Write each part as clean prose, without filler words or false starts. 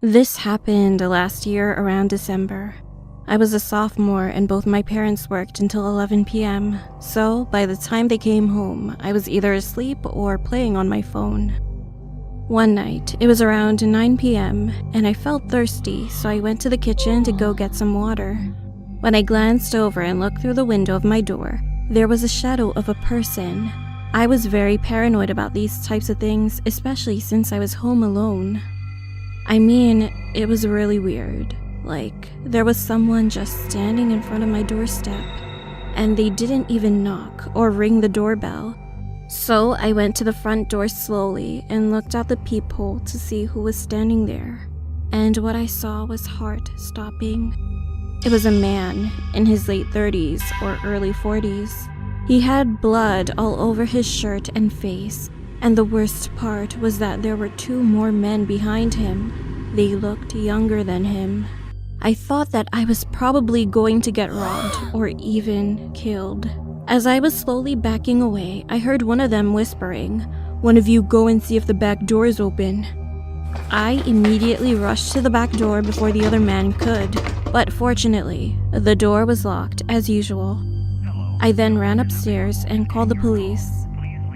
This happened last year around December. I was a sophomore and both my parents worked until 11 p.m. So by the time they came home, I was either asleep or playing on my phone. One night, it was around 9 p.m. and I felt thirsty, so I went to the kitchen to go get some water. When I glanced over and looked through the window of my door, there was a shadow of a person. I was very paranoid about these types of things, especially since I was home alone. I mean, it was really weird. Like, there was someone just standing in front of my doorstep, and they didn't even knock or ring the doorbell. So I went to the front door slowly and looked out the peephole to see who was standing there. And what I saw was heart-stopping. It was a man in his late 30s or early 40s. He had blood all over his shirt and face, and the worst part was that there were two more men behind him. They looked younger than him. I thought that I was probably going to get robbed or even killed. As I was slowly backing away, I heard one of them whispering, "One of you go and see if the back door is open." I immediately rushed to the back door before the other man could, but fortunately, the door was locked as usual. I then ran upstairs and called the police.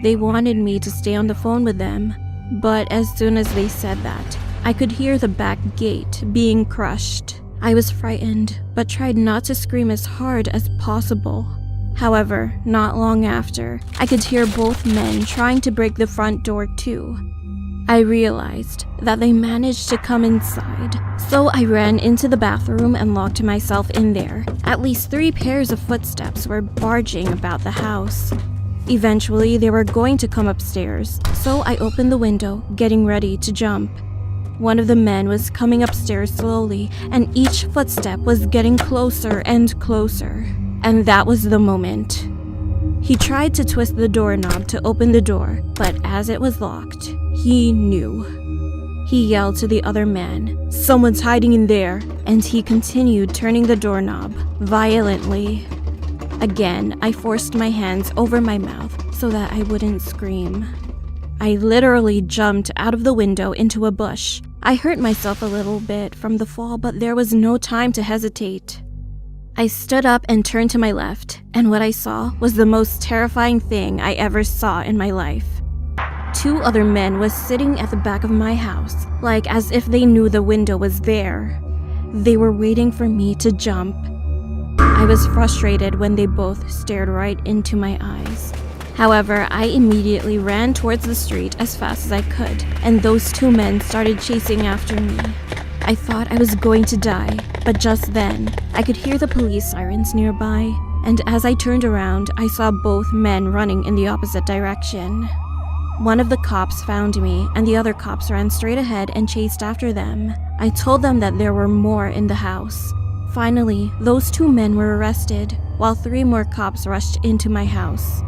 They wanted me to stay on the phone with them, but as soon as they said that, I could hear the back gate being crushed. I was frightened, but tried not to scream as hard as possible. However, not long after, I could hear both men trying to break the front door too. I realized that they managed to come inside, so I ran into the bathroom and locked myself in there. At least 3 pairs of footsteps were barging about the house. Eventually, they were going to come upstairs, so I opened the window, getting ready to jump. One of the men was coming upstairs slowly, and each footstep was getting closer and closer. And that was the moment. He tried to twist the doorknob to open the door, but as it was locked, he knew. He yelled to the other man, "Someone's hiding in there," and he continued turning the doorknob violently. Again, I forced my hands over my mouth so that I wouldn't scream. I literally jumped out of the window into a bush. I hurt myself a little bit from the fall, but there was no time to hesitate. I stood up and turned to my left, and what I saw was the most terrifying thing I ever saw in my life. 2 other men was sitting at the back of my house, like as if they knew the window was there. They were waiting for me to jump. I was frustrated when they both stared right into my eyes. However, I immediately ran towards the street as fast as I could, and those 2 men started chasing after me. I thought I was going to die, but just then, I could hear the police sirens nearby, and as I turned around, I saw both men running in the opposite direction. One of the cops found me, and the other cops ran straight ahead and chased after them. I told them that there were more in the house. Finally, those 2 men were arrested, while 3 more cops rushed into my house.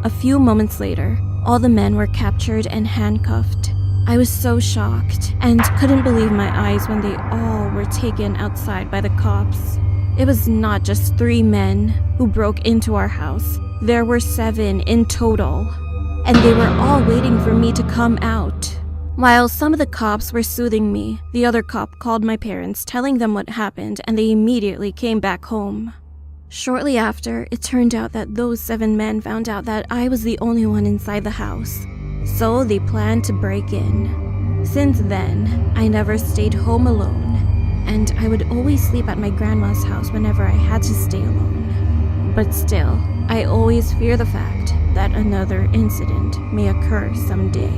A few moments later, all the men were captured and handcuffed. I was so shocked and couldn't believe my eyes when they all were taken outside by the cops. It was not just 3 men who broke into our house. There were 7 in total, and they were all waiting for me to come out. While some of the cops were soothing me, the other cop called my parents, telling them what happened, and they immediately came back home. Shortly after, it turned out that those 7 men found out that I was the only one inside the house, so they planned to break in. Since then, I never stayed home alone, and I would always sleep at my grandma's house whenever I had to stay alone. But still, I always fear the fact that another incident may occur someday.